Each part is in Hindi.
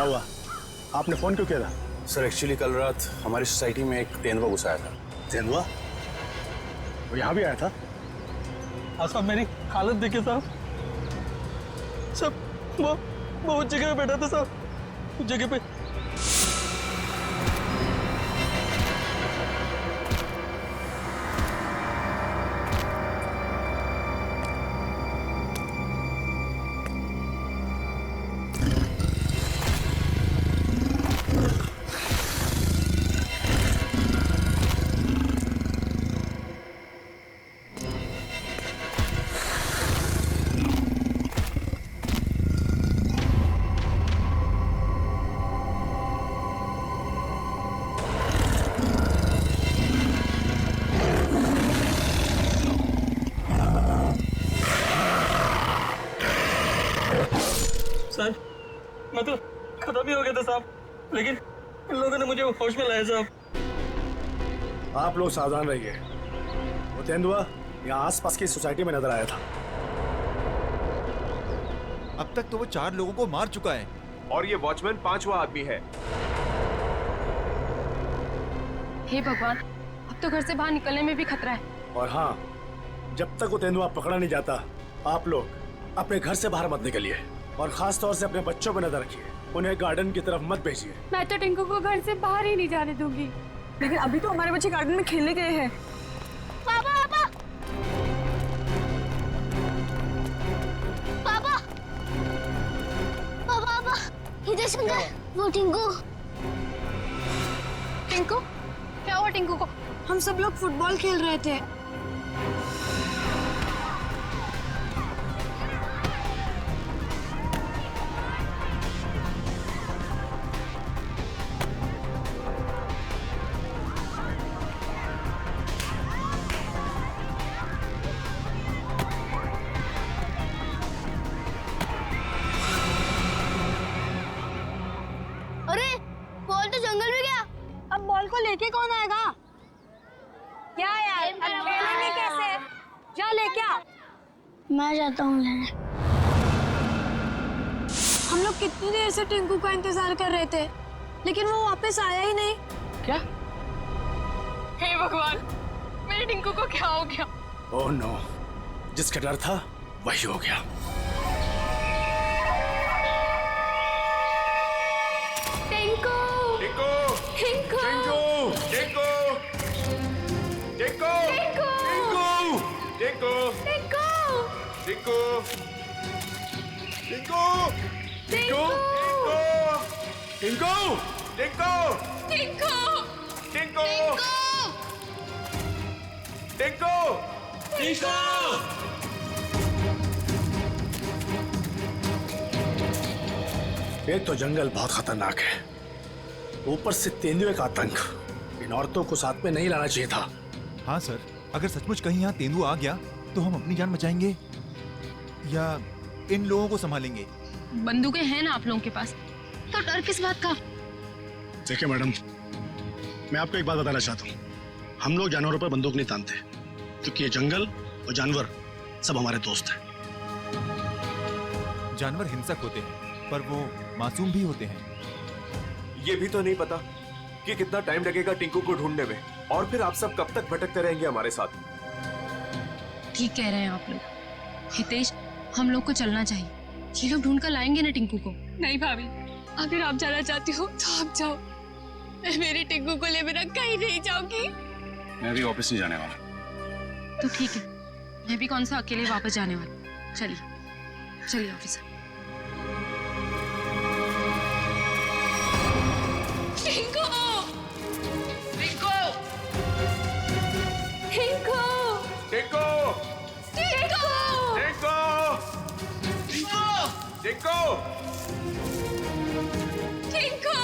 हुआ? आपने फोन क्यों किया था? सर एक्चुअली कल रात हमारी सोसाइटी में एक तेंदुआ घुस आया था। तेंदुआ? वो यहाँ भी आया था? साहब मेरी हालत देखिए साहब। वो उस जगह पे बैठा था साहब, उस जगह पे। सर मैं तो खत्म ही हो गया था साहब, लेकिन इन लोगों ने मुझे होश में लाया साहब। आप लोग सावधान रहिए। वो तेंदुआ यहाँ आसपास की सोसाइटी में नजर आया था। अब तक तो वो 4 लोगों को मार चुका है और ये वॉचमैन 5वां आदमी है। हे भगवान, अब तो घर से बाहर निकलने में भी खतरा है। और हाँ, जब तक वो तेंदुआ पकड़ा नहीं जाता, आप लोग अपने घर से बाहर मत निकलिए और खास तौर से अपने बच्चों पर नजर रखिए। उन्हें गार्डन की तरफ मत भेजिए। मैं तो टिंकू को घर से बाहर ही नहीं जाने दूंगी। लेकिन अभी तो हमारे बच्चे गार्डन में खेलने गए हैं। पापा पापा पापा पापा पापा इधर सुंदर, वो टिंकू। टिंकू? क्या हुआ टिंकू को? हम सब लोग फुटबॉल खेल रहे थे। अरे बॉल तो जंगल में गया। अब बॉल को लेके कौन आएगा? क्या यार, अब खेलेंगे कैसे? जा लेके आ। मैं जाता हूँ लेने। हम लोग कितनी देर से टिंकू का इंतजार कर रहे थे, लेकिन वो वापस आया ही नहीं। क्या? हे भगवान, मेरे टिंकू को क्या हो गया? ओह नो, जिसका डर था वही हो गया। टिंकू! टिंकू! टिंकू! टिंकू! टिंकू! टिंकू! टिंकू! टिंकू! टिंकू! टिंकू! टिंकू! टिंकू! टिंकू! टिंकू! टिंकू! टिंकू! एक तो जंगल बहुत खतरनाक है, ऊपर से तेंदुए का आतंक। इन औरतों को साथ में नहीं लाना चाहिए था। हाँ सर, अगर सचमुच कहीं यहाँ तेंदुआ आ गया तो हम अपनी जान बचाएंगे या इन लोगों को संभालेंगे? बंदूकें हैं ना आप लोगों के पास, तो डर किस बात का? देखिए मैडम, मैं आपको एक बात बताना चाहता हूँ। हम लोग जानवरों पर बंदूक नहीं तानते, क्योंकि ये जंगल और जानवर सब हमारे दोस्त हैं। जानवर हिंसक होते हैं, पर वो मासूम भी होते हैं। ये भी तो नहीं पता कि कितना टाइम लगेगा टिंकू को ढूंढने में, और फिर आप सब कब तक भटकते रहेंगे हमारे साथ। ठीक कह रहे हैं आप लोग। हितेश, हम लोग को चलना चाहिए। ये लोग ढूंढ कर लाएंगे ना टिंकू को। नहीं भाभी, अगर आप जाना चाहती हो तो आप जाओ। मैं मेरे टिंकू को ले बिना कहीं नहीं जाऊंगी। मैं भी ऑफिस नहीं जाने वाला। तो ठीक है, मैं भी कौन सा अकेले वापस जाने वाली। चलिए चलिए ऑफिस। टिंकू! टिंकू! टिंकू! टिंकू! टिंकू! टिंकू! टिंकू! टिंकू!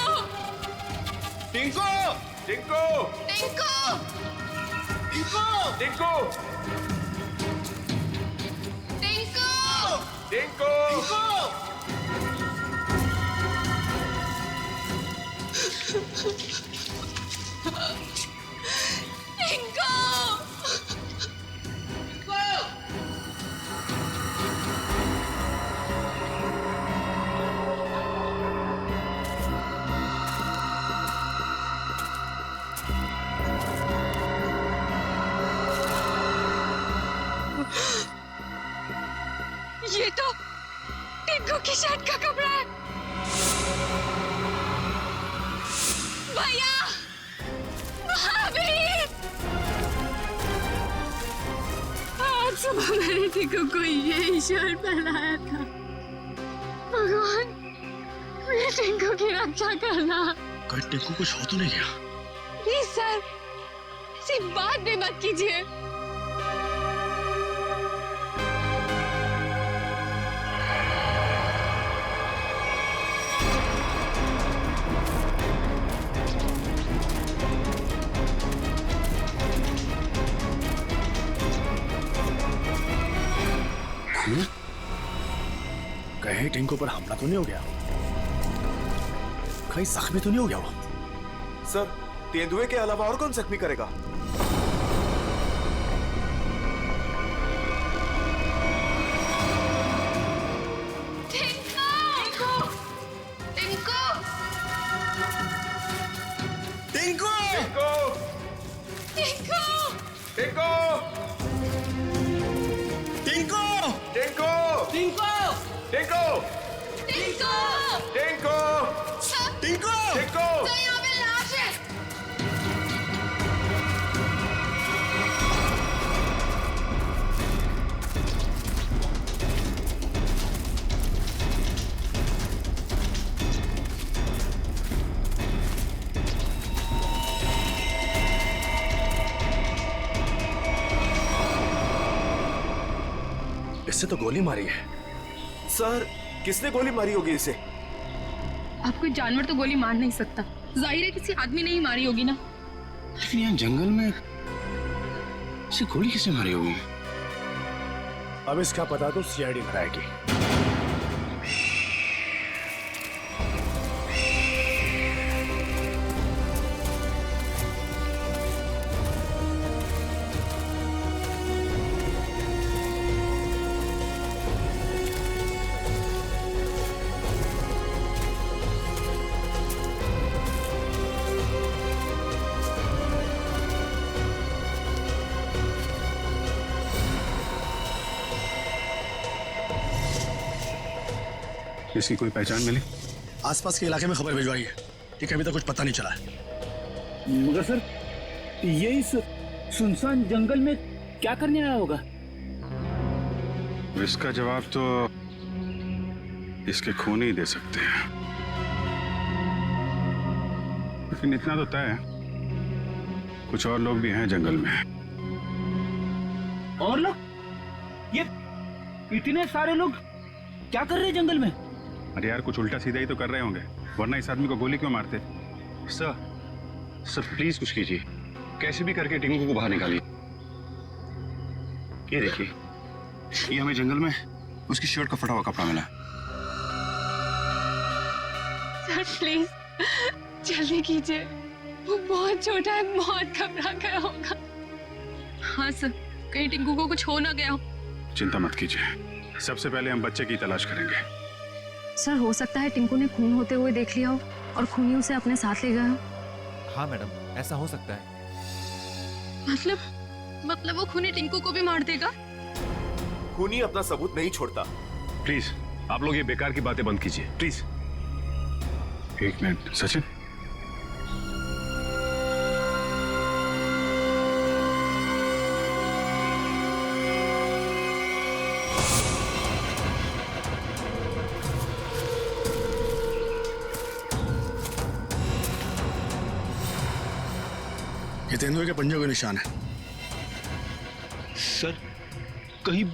टिंकू! टिंकू! टिंकू! टिंकू! टिंकू! टिंकू! सुबह मैंने टिंकू को ये शर्ट पहनाया था। भगवान, मेरे टिंकू की रक्षा करना। कहीं टिंकू कुछ हो तो नहीं गया? प्लीज सर, ऐसी बात भी मत कीजिए। कहीं टिंकू पर हमला तो नहीं हो गया? कहीं जख्मी तो नहीं हो गया वो? सर, तेंदुए के अलावा और कौन जख्मी करेगा? टिंकू! टिंकू! टिंकू! टिंकू! टिंकू! टिंकू! इससे तो गोली मारी है। सर, किसने गोली मारी होगी इसे? आप कोई जानवर तो गोली मार नहीं सकता। जाहिर है किसी आदमी ने ही मारी होगी ना। लेकिन यहाँ जंगल में इसे गोली किसने मारी होगी? अब इसका पता तो सीआईडी कराएगी। इसकी कोई पहचान मिली? आसपास के इलाके में खबर भिजवाई है। ठीक है, अभी तक कुछ पता नहीं चला है। मगर सर, ये इस सुनसान जंगल में क्या करने आया होगा? इसका जवाब तो इसके खून ही दे सकते हैं। लेकिन इतना तो तय है, कुछ और लोग भी हैं जंगल में। और लोग? ये इतने सारे लोग क्या कर रहे हैं जंगल में? अरे यार, कुछ उल्टा सीधा ही तो कर रहे होंगे, वरना इस आदमी को गोली क्यों मारते? सर प्लीज कुछ कीजिए, कैसे भी करके टिंकू को बाहर निकालिए। ये देखिए, ये हमें जंगल में उसकी शर्ट का फटा हुआ कपड़ा मिला। सर प्लीज जल्दी कीजिए, वो बहुत छोटा है, बहुत घबरा गया होगा। हाँ सर, कहीं टिंकू को कुछ हो ना गया हो। चिंता मत कीजिए, सबसे पहले हम बच्चे की तलाश करेंगे। सर हो सकता है टिंकू ने खून होते हुए देख लिया हो और खूनी उसे अपने साथ ले गया हो। हाँ मैडम, ऐसा हो सकता है। मतलब वो खूनी टिंकू को भी मार देगा? खूनी अपना सबूत नहीं छोड़ता। प्लीज आप लोग ये बेकार की बातें बंद कीजिए, प्लीज। एक मिनट सचिन, ये तेंदुए के पंजों के निशान है। सर, कहीं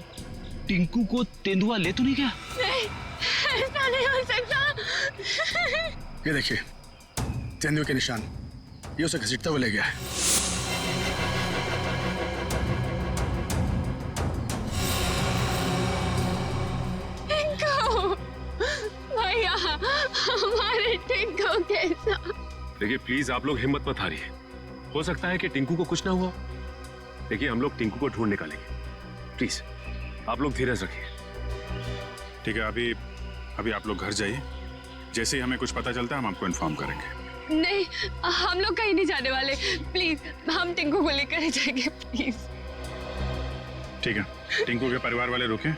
टिंकू को तेंदुआ ले तो नहीं गया? नहीं, ऐसा नहीं हो सकता। ये देखिए, तेंदुए के निशान, ये उसे घसीटता हुआ ले गया है। टिंकू, भैया, हमारे टिंकू के साथ। देखिए प्लीज आप लोग हिम्मत मत हारिए, हो सकता है कि टिंकू को कुछ ना हुआ। देखिए हम लोग टिंकू को ढूंढ निकालेंगे, प्लीज आप लोग धीरज रखिए। ठीक है, अभी आप लोग घर जाइए, जैसे ही हमें कुछ पता चलता है हम आपको इन्फॉर्म करेंगे। नहीं, हम लोग कहीं नहीं जाने वाले, प्लीज हम टिंकू को लेकर ही जाएंगे, प्लीज। ठीक है, टिंकू के परिवार वाले रुके।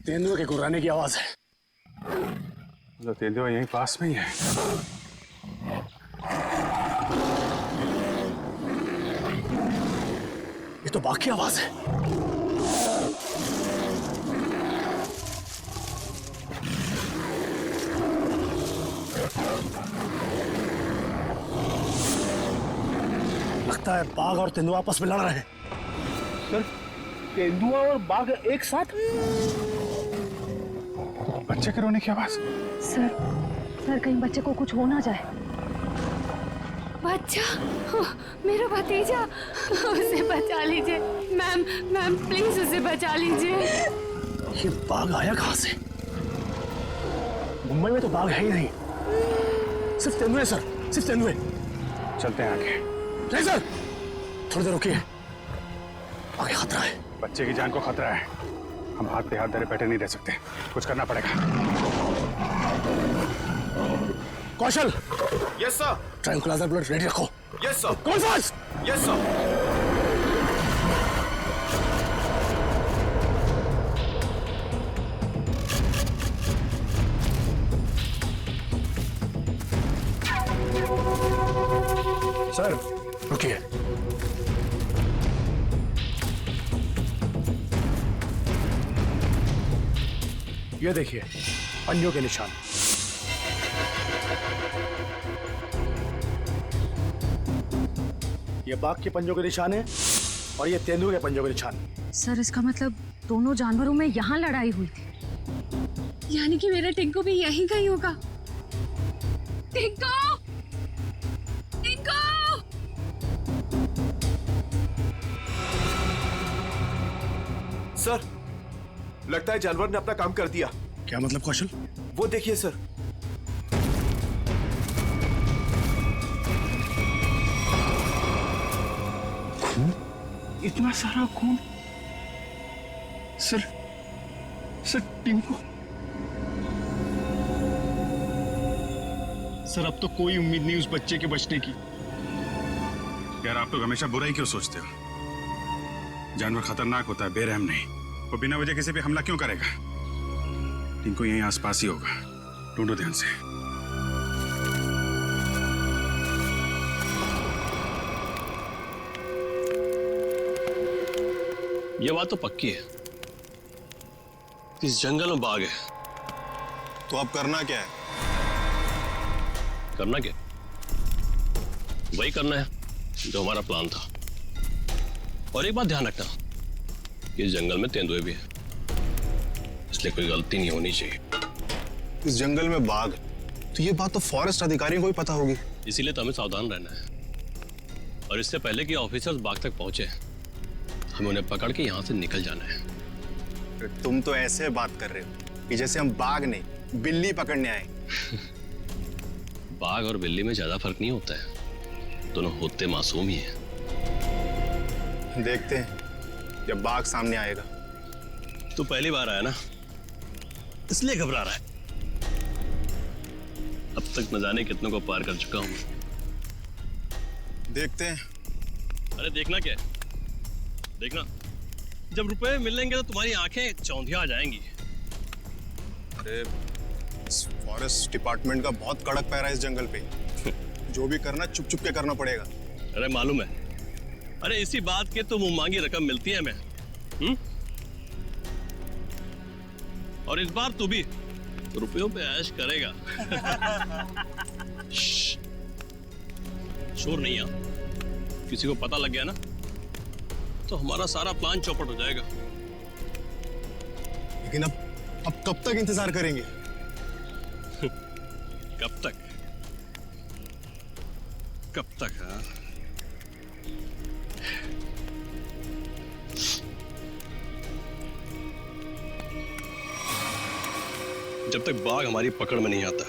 तेंदुए के गुर्राने की आवाज है। तो तेंदुआ यहीं पास में ही है। ये तो बाघ की आवाज है। लगता है बाघ और तेंदुआ आपस में लड़ रहे हैं। सर तेंदुआ और बाघ एक साथ? बच्चे के रोने की आवाज। सर कहीं बच्चे को कुछ हो ना जाए। बच्चा, मेरा भतीजा, उसे बचा लीजिए। मैम प्लीज उसे बचा लीजिए। ये बाघ आया कहां से? मुंबई में तो बाघ है ही नहीं, सिर्फ तेंदुए सर, सिर्फ तेंदुए। चलते हैं आगे। नहीं सर, थोड़ी देर रुकिए, आगे खतरा है। बच्चे की जान को खतरा है। हम हाथ पे हाथ धरे बैठे नहीं रह सकते, कुछ करना पड़ेगा। Kaushal, yes sir. Tranquilliser blood ready रखो। Yes sir. कौन फास्ट? Yes sir. सर रुकिए। ये देखिए पंजों के निशान। ये बाघ के पंजों के निशान है और ये तेंदुए के पंजों के निशान। सर इसका मतलब दोनों जानवरों में यहाँ लड़ाई हुई थी। यानी कि मेरा टिंकू भी यहीं कहीं होगा। टिंकू! टिंकू! सर लगता है जानवर ने अपना काम कर दिया। क्या मतलब कौशल? वो देखिए सर। इतना सारा खून। सर टिंकू। सर अब तो कोई उम्मीद नहीं उस बच्चे के बचने की। यार आप लोग हमेशा बुरा ही क्यों सोचते हो? जानवर खतरनाक होता है, बेरहम नहीं। वो बिना वजह किसी पे हमला क्यों करेगा? टिंकू यहीं आसपास ही होगा, ढूंढो ध्यान से। ये बात तो पक्की है, इस जंगल में बाघ है। तो अब करना क्या है? करना क्या? वही करना है जो हमारा प्लान था। और एक बात ध्यान रखना, इस जंगल में तेंदुए भी है, इसलिए कोई गलती नहीं होनी चाहिए। इस जंगल में बाघ, तो ये बात तो फॉरेस्ट अधिकारियों को भी पता होगी। इसीलिए तो हमें सावधान रहना है। और इससे पहले कि ऑफिसर्स बाघ तक पहुंचे, हमें उन्हें पकड़ के यहाँ से निकल जाना है। तुम तो ऐसे बात कर रहे हो कि जैसे हम बाघ नहीं बिल्ली पकड़ने आए। बाघ और बिल्ली में ज्यादा फर्क नहीं होता है, दोनों होते मासूम ही हैं। देखते हैं जब बाघ सामने आएगा। तू पहली बार आया ना, इसलिए घबरा रहा है। अब तक न जाने कितनों को पार कर चुका हूं। देखते हैं। अरे देखना क्या है? देखना, जब रुपए मिलेंगे तो तुम्हारी आंखें चौंधिया आ जाएंगी। अरे फॉरेस्ट डिपार्टमेंट का बहुत कड़क पैरा है इस जंगल पे। जो भी करना चुप चुप के करना पड़ेगा। अरे मालूम है, अरे इसी बात के तो मुंह मांगी रकम मिलती है हमें। और इस बार तू भी रुपयों पे ऐश करेगा। शोर नहीं आ, किसी को पता लग गया ना तो हमारा सारा प्लान चौपट हो जाएगा। लेकिन अब कब तक इंतजार करेंगे? कब तक? कब तक? हाँ, जब तक बाघ हमारी पकड़ में नहीं आता।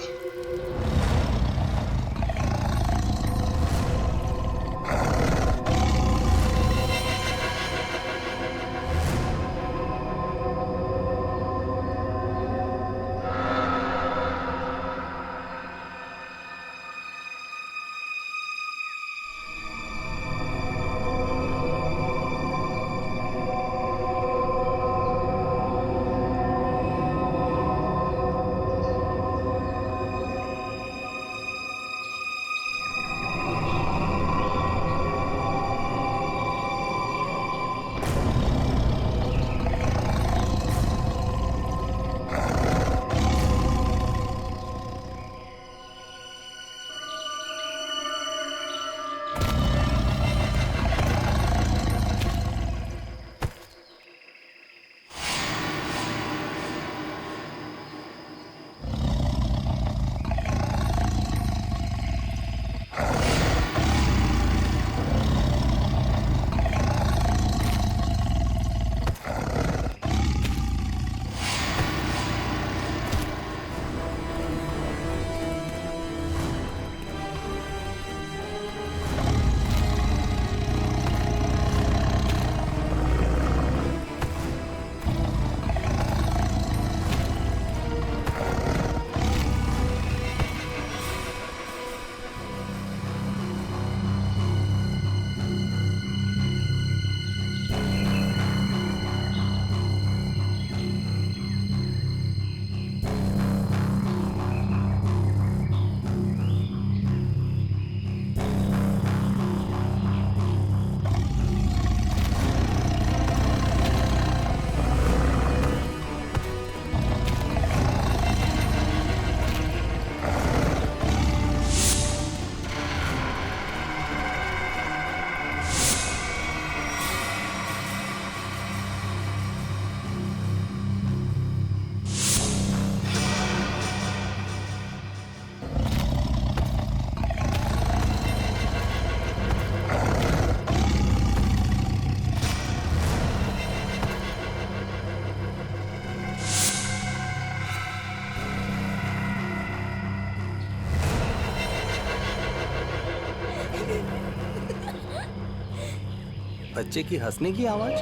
बच्चे की हंसने की आवाज।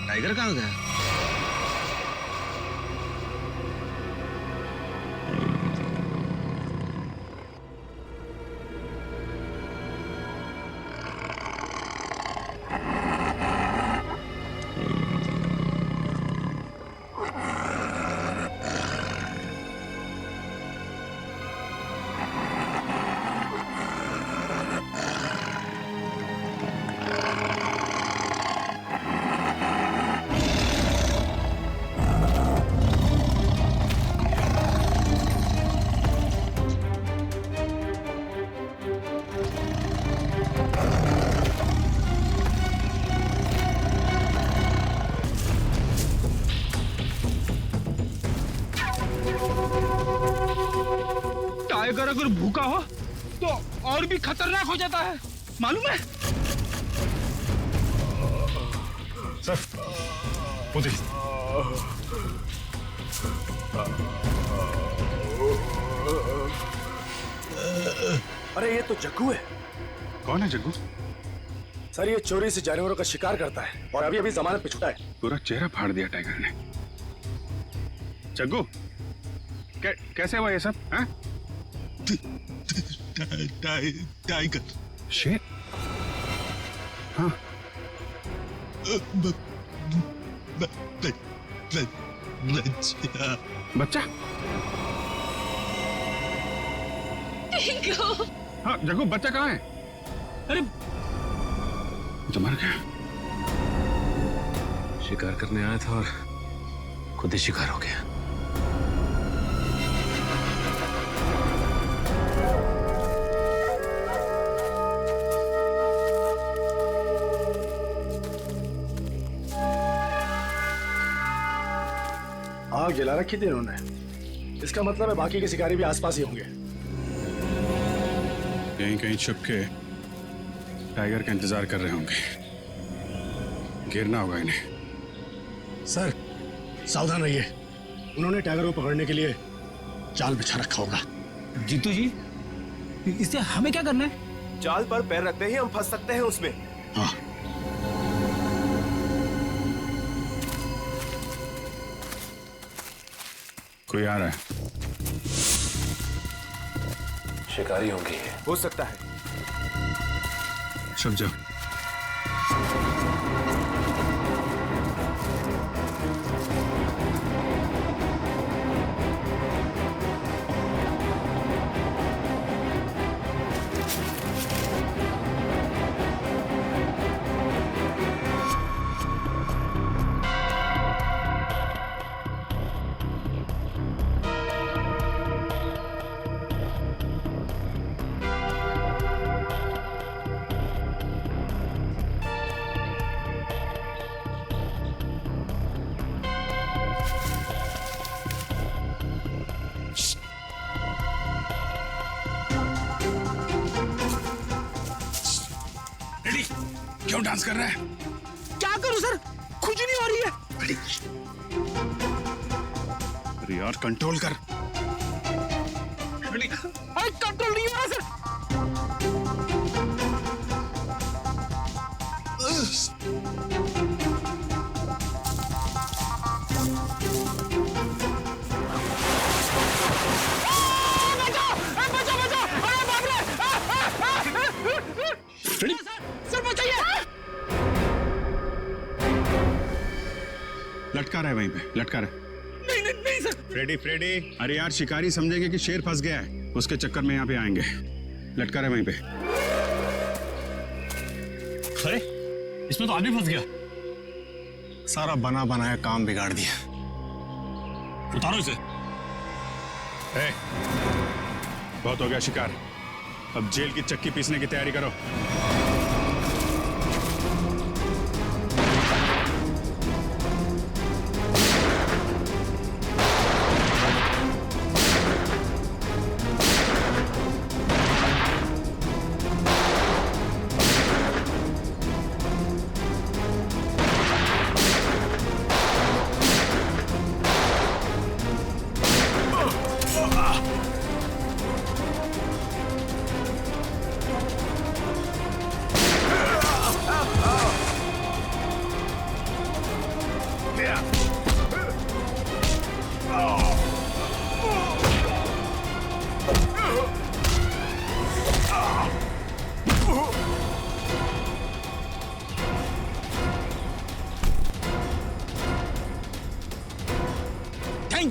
टाइगर कहाँ गया? टाइगर अगर भूखा हो तो और भी खतरनाक हो जाता है, मालूम है? सर, वो देखिए। अरे ये तो जग्गू है। कौन है जग्गू? सर ये चोरी से जानवरों का शिकार करता है और अभी अभी जमानत पे छुटा है। पूरा चेहरा फाड़ दिया टाइगर ने। जग्गू, कैसे हुआ ये सब? हाँ? टाइगर शेर? हाँ। बच्चा? हाँ जग्गू, बच्चा कहाँ है? अरे तो मर गया। शिकार करने आया था और खुद ही शिकार हो गया। आग जला रखी थी इन्होंने। इसका मतलब है बाकी के शिकारी भी आसपास ही होंगे। कहीं कहीं छुप के टाइगर का इंतजार कर रहे होंगे। गिरना होगा इन्हें। सर सावधान रहिए, उन्होंने टाइगर को पकड़ने के लिए जाल बिछा रखा होगा। जीतू जी, इससे हमें क्या करना है? जाल पर पैर रखते ही हम फंस सकते हैं उसमें। हाँ। कोई आ रहा है। शिकारी होंगे। हो सकता है। सब जाओ। क्यों डांस कर रहा है? क्या करूं सर, खुजली हो रही है। अरे यार कंट्रोल कर। अरे कंट्रोल नहीं हो रहा सर। लटका रहा है वहीं पे, लटका रहा है। नहीं नहीं नहीं सर। फ्रेडी फ्रेडी, अरे यार शिकारी समझेंगे कि शेर फंस गया है, उसके चक्कर में यहाँ पे आएंगे। लटका रहा है वहीं पे। अरे इसमें तो आदमी फंस गया। सारा बना बनाया काम बिगाड़ दिया। उतारो इसे। बहुत हो गया शिकार, अब जेल की चक्की पीसने की तैयारी करो।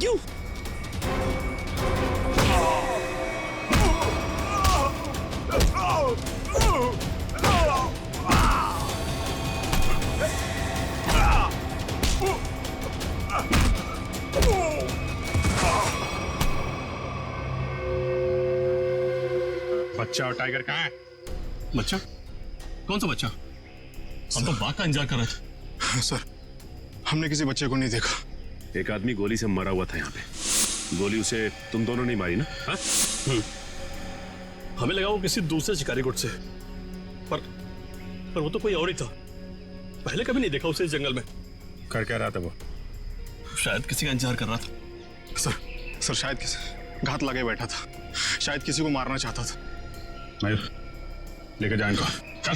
Thank you. बच्चा और टाइगर कहाँ है? बच्चा? कौन सा बच्चा? हम तो बाघ का इंतजार कर रहे थे। सर, हमने किसी बच्चे को नहीं देखा। एक आदमी गोली से मरा हुआ था यहाँ पे। गोली उसे तुम दोनों ने मारी ना? हाँ? हमें लगा वो किसी दूसरे शिकारी गुट से, पर वो तो कोई और ही था। पहले कभी नहीं देखा उसे इस जंगल में। कर क्या रहा था वो? शायद किसी का इंतजार कर रहा था। सर शायद किसी घात लगे बैठा था, शायद किसी को मारना चाहता था। मयूर, लेकर जाए इनको। चल।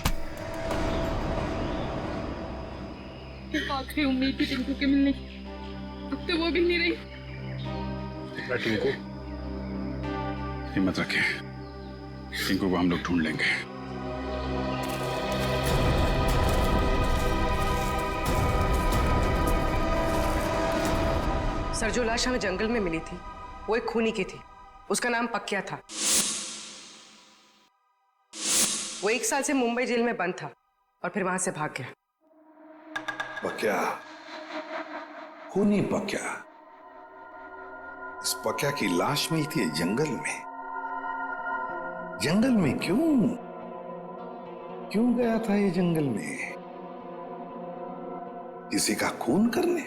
आखिरी उम्मीद थी टिंकू के मिलने की, अब तो वो भी नहीं रही। टिंकू, हिम्मत रखे, टिंकू को हम लोग ढूंढ लेंगे। सर, जो लाश हमें जंगल में मिली थी वो एक खूनी की थी। उसका नाम पक्या था। वो 1 साल से मुंबई जेल में बंद था और फिर वहां से भाग गया। पक्या, खूनी पक्या। इस पक्या की लाश मिली थी जंगल में। जंगल में क्यों गया था ये जंगल में? किसी का खून करने?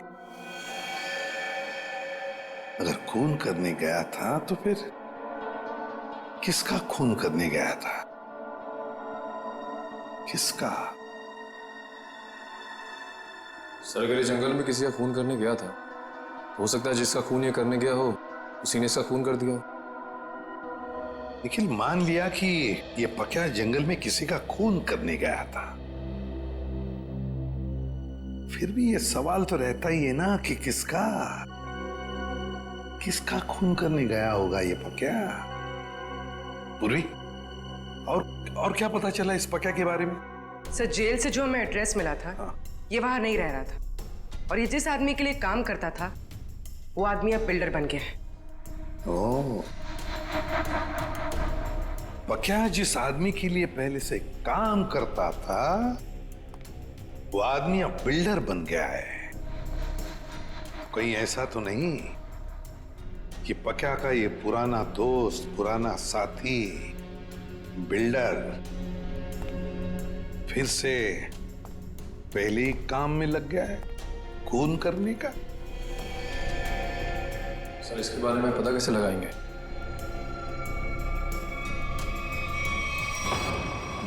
अगर खून करने गया था तो फिर किसका खून करने गया था? किसका? सर, अगर ये जंगल में किसी का खून करने गया था, हो सकता है जिसका खून ये करने गया हो उसी ने इसका खून कर दिया। निखिल, मान लिया कि ये पक्या जंगल में किसी का खून करने गया था, फिर भी ये सवाल तो रहता ही है ना कि किसका खून करने गया होगा ये पक्या? पूर्वी, और क्या पता चला इस पक्या के बारे में? सर, जेल से जो हमें एड्रेस मिला था, ये वहां नहीं रह रहा था, और ये जिस आदमी के लिए काम करता था वो आदमी अब बिल्डर बन गया है। ओह, पक्या जिस आदमी के लिए पहले से काम करता था वो आदमी अब बिल्डर बन गया है। कहीं ऐसा तो नहीं कि पक्या का ये पुराना दोस्त, पुराना साथी बिल्डर फिर से पहले ही काम में लग गया है खून करने का? सर, इसके बारे में पता कैसे लगाएंगे?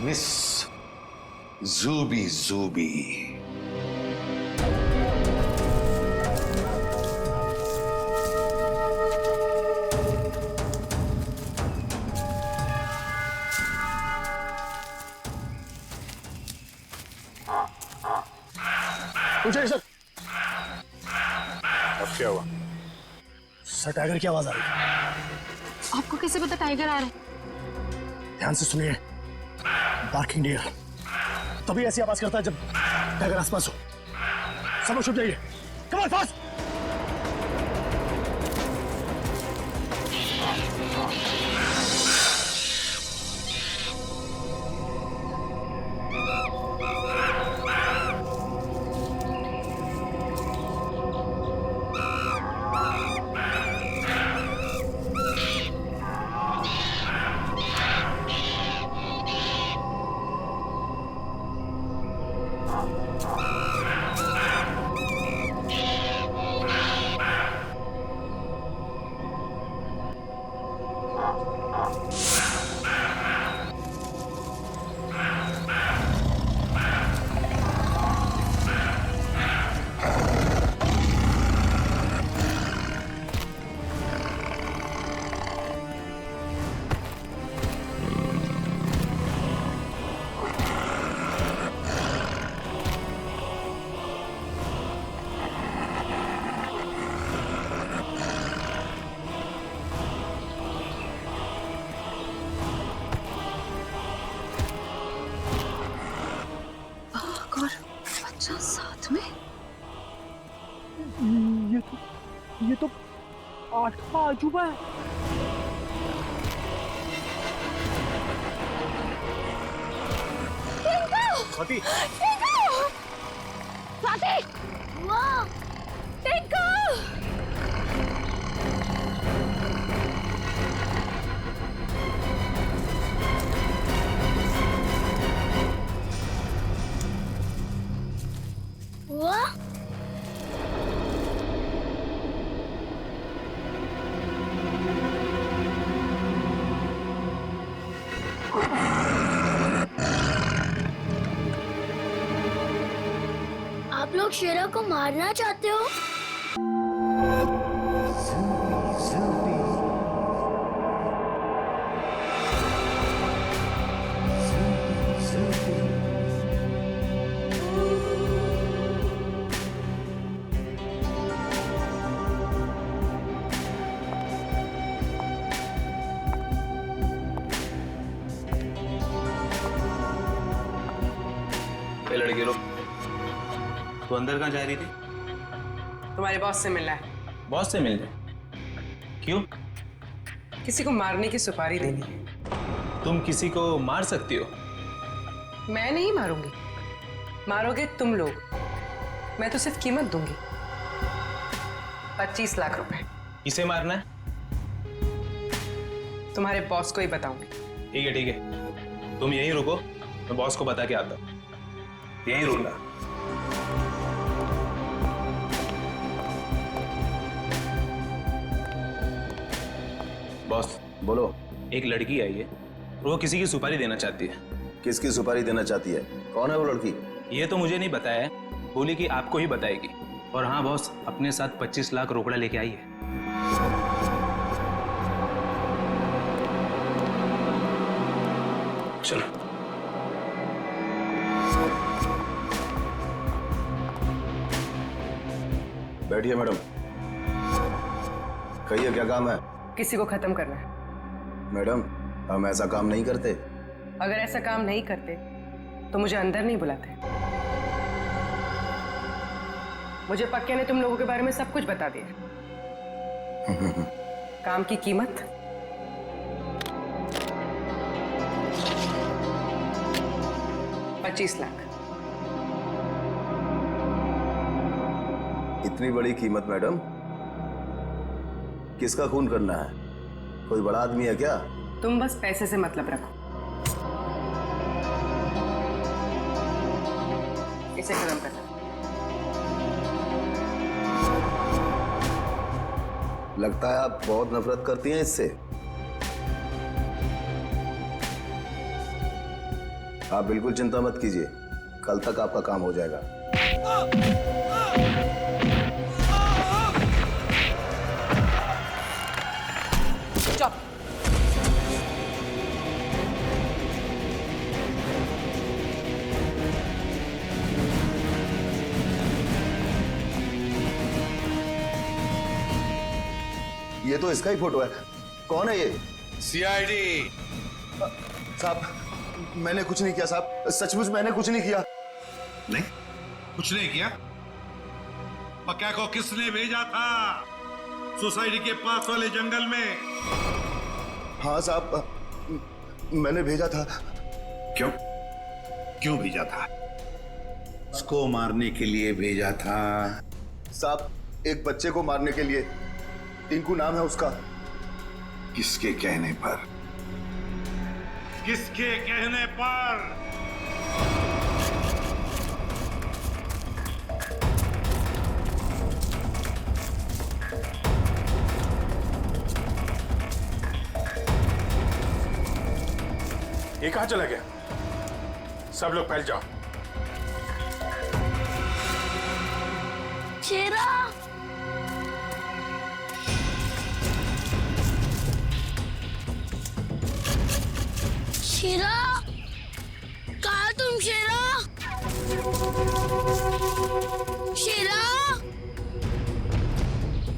मिस जूबी। पूछे सर। अब क्या हुआ? सर, टाइगर की आवाज आ रही है। आपको कैसे पता टाइगर आ रहा है? ध्यान से सुनिए। बार्किंग डियर तभी ऐसी आवाज करता है जब टाइगर आसपास हो। सब लोग छुप जाइए। Come on, fast. आठवां अजूबा है। स्वाति स्वाति वाह टिंकू वाह आप लोग शेरा को मारना चाहते हो? ये लड़के लोग, तू अंदर कहाँ जा रही थी? तुम्हारे बॉस से मिलना है। बॉस से मिलने? क्यों? किसी को मारने की सुपारी देनी है। तुम किसी को मार सकती हो? मैं नहीं मारूंगी, मारोगे तुम लोग। मैं तो सिर्फ कीमत दूंगी, 25 लाख रुपए। किसे मारना है? तुम्हारे बॉस को ही बताऊंगी। ठीक है ठीक है, तुम यहीं रुको, मैं बॉस को बता के आता हूँ। यहीं रुकना। बॉस बोलो। एक लड़की आई है, वो किसी की सुपारी देना चाहती है। किसकी सुपारी देना चाहती है? कौन है वो लड़की? ये तो मुझे नहीं बताया है, बोली कि आपको ही बताएगी। और हाँ बॉस, अपने साथ 25 लाख रोकड़ा लेके आई है। चलो। बैठिए मैडम। कहिए क्या काम है? किसी को खत्म करना है। मैडम हम ऐसा काम नहीं करते। अगर ऐसा काम नहीं करते तो मुझे अंदर नहीं बुलाते। मुझे पक्के ने तुम लोगों के बारे में सब कुछ बता दिया। काम की कीमत 25 लाख। इतनी बड़ी कीमत मैडम? किसका खून करना है? कोई बड़ा आदमी है क्या? तुम बस पैसे से मतलब रखो। इसे खत्म करना। लगता है आप बहुत नफरत करती हैं इससे। आप बिल्कुल चिंता मत कीजिए, कल तक आपका काम हो जाएगा। चुप। ये तो इसका ही फोटो है। कौन है ये? सीआईडी। साहब मैंने कुछ नहीं किया साहब, सचमुच मैंने कुछ नहीं किया। नहीं कुछ नहीं किया? पक्का को किसने भेजा था सोसाइटी के पास वाले जंगल में? हाँ साहब मैंने भेजा था। क्यों? क्यों भेजा था? उसको मारने के लिए भेजा था। साहब एक बच्चे को मारने के लिए। टिंकू नाम है उसका। किसके कहने पर? किसके कहने पर? ये कहां चला गया? सब लोग फैल जाओ। शेरा शेरा कहा तुम? शेरा शेरा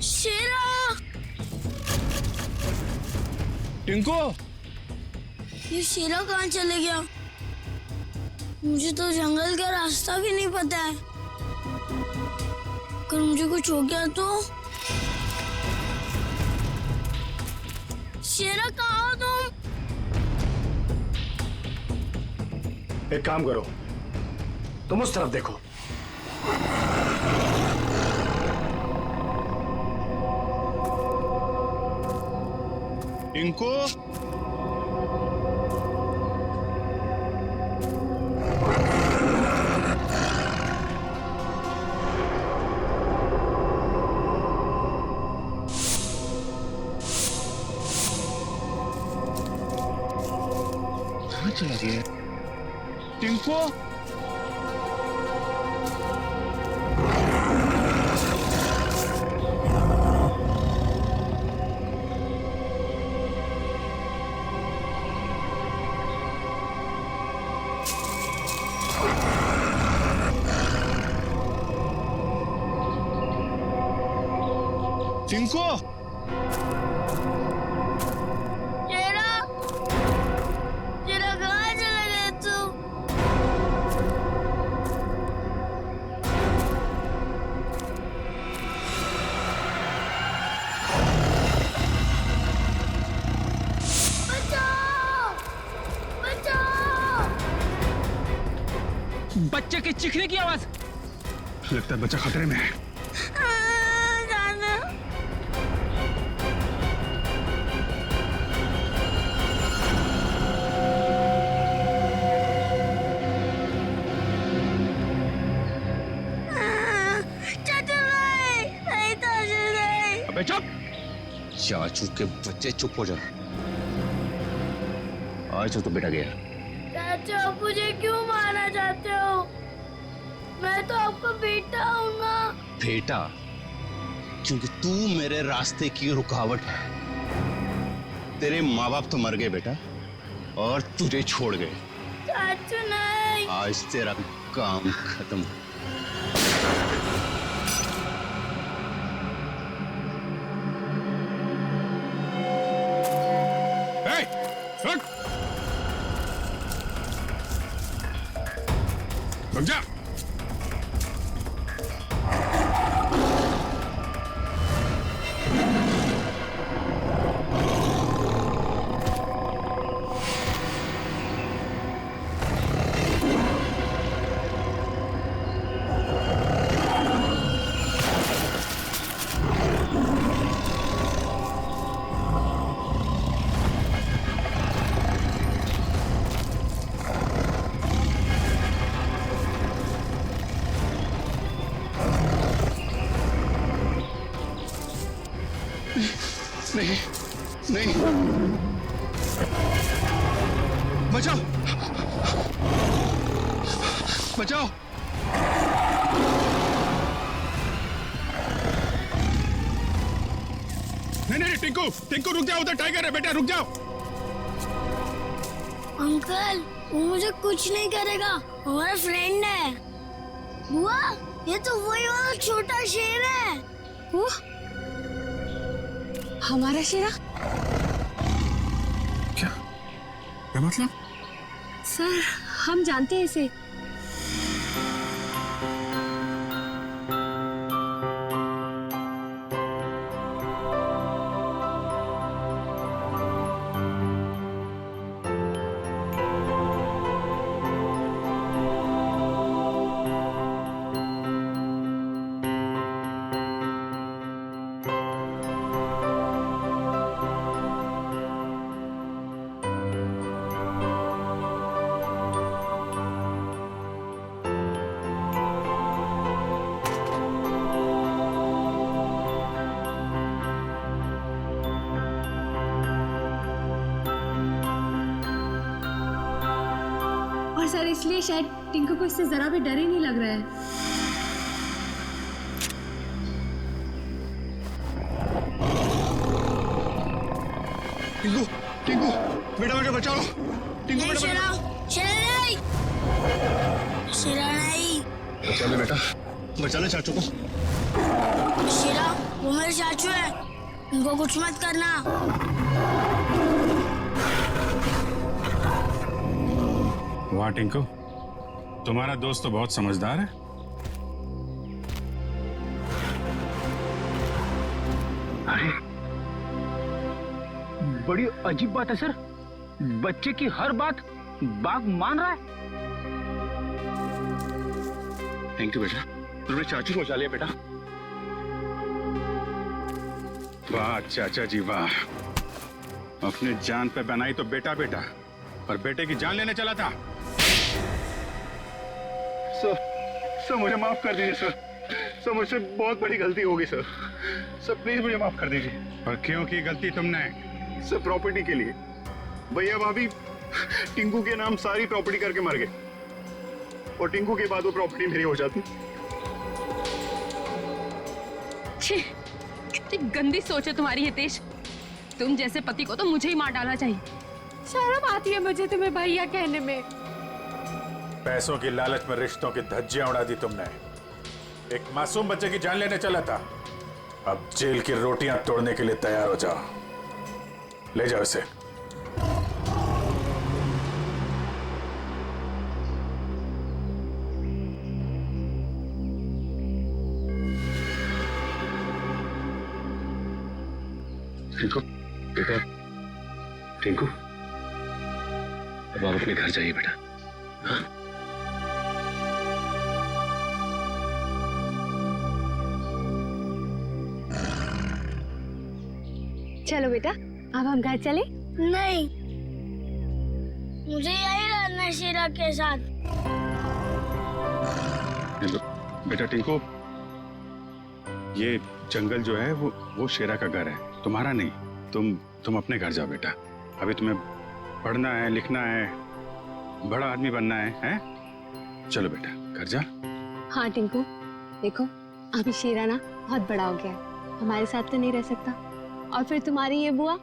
शेरा टिंकू ये शेरा कहाँ चले गया? मुझे तो जंगल का रास्ता भी नहीं पता है। अगर मुझे कुछ हो गया तो शेरा कहाँ हो तुम? एक काम करो, तुम उस तरफ देखो। टिंकू, कहाँ चला गया? टिंकू टिंकू शेरा, शेरा कहाँ चला गया तू? बचाओ! बचाओ! बच्चे के चीखने की आवाज। लगता है बच्चा खतरे में है। जाना। चाचू नहीं, चाचू नहीं। अबे चुप। चाचू के बच्चे चुप हो जाओ। आज तो बेटा गया। चाचू आप मुझे क्यों मारना चाहते हो? मैं तो आपका बेटा हूँ ना। बेटा, क्योंकि तू मेरे रास्ते की रुकावट है। तेरे माँ बाप तो मर गए बेटा, और तुझे छोड़ गए। चाचू नहीं। आज तेरा काम खत्म। रुक जा। नहीं, नहीं, बचाओ, बचाओ। नहीं, टिंकू, टिंकू रुक जाओ, उधर टाइगर है बेटा, रुक जाओ। अंकल, वो मुझे कुछ नहीं करेगा, हमारा फ्रेंड है। बुआ, ये तो वही वाला छोटा शेर है। वो हमारा शेरा? क्या मतलब? सर, हम जानते हैं इसे। और सर, इसलिए शायद टिंकू को इससे जरा भी डर ही नहीं लग रहा है। टिंकू, टिंकू, बेटा बेटा बचाओ। टिंकू बेटा शेरा, शेरा नहीं, शेरा नहीं। बचा ले बेटा, बचा ले चाचू को। शेरा, वो मेरे चाचू है, उनको कुछ मत करना। वाह टिंकू, तुम्हारा दोस्त तो बहुत समझदार है। अरे बड़ी अजीब बात है सर, बच्चे की हर बात बाघ मान रहा है। थैंक यू बेटा, तुमने चाचू को बचा लिया बेटा। वाह चाचा जी वाह, अपने जान पे बनाई तो बेटा बेटा, पर बेटे की जान लेने चला था। सर मुझे माफ कर दीजिए सर मुझसे बहुत बड़ी गलती होगी सर प्लीज मुझे माफ कर दीजिए। और क्यों की गलती तुमने? सर प्रॉपर्टी के लिए। भैया भाभी टिंकू के नाम सारी प्रॉपर्टी करके मर गए और टिंकू के बाद वो प्रॉपर्टी मेरी हो जाती। छी, कितनी गंदी सोच है तुम्हारी हितेश। तुम जैसे पति को तो मुझे ही मार डालना चाहिए। शर्म आती है मुझे तुम्हें भैया कहने में। पैसों की लालच में रिश्तों की धज्जियां उड़ा दी तुमने। एक मासूम बच्चे की जान लेने चला था, अब जेल की रोटियां तोड़ने के लिए तैयार हो जाओ। ले जाओ इसे। टिंकू बेटा, टिंकू अब आप अपने घर जाइए बेटा। हाँ? चलो बेटा, अब हम घर चले। नहीं, मुझे यही रहना है शीरा के साथ। बेटा टिंकू, ये जंगल जो है वो शेरा का घर है, तुम्हारा नहीं। तुम अपने घर जाओ बेटा। अभी तुम्हें पढ़ना है, लिखना है, बड़ा आदमी बनना है, हैं? चलो बेटा घर जा। हाँ टिंकू, देखो अभी शीरा ना बहुत बड़ा हो गया है, हमारे साथ तो नहीं रह सकता। और फिर तुम्हारी ये बुआ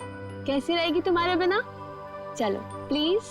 कैसी रहेगी तुम्हारे बिना? चलो प्लीज।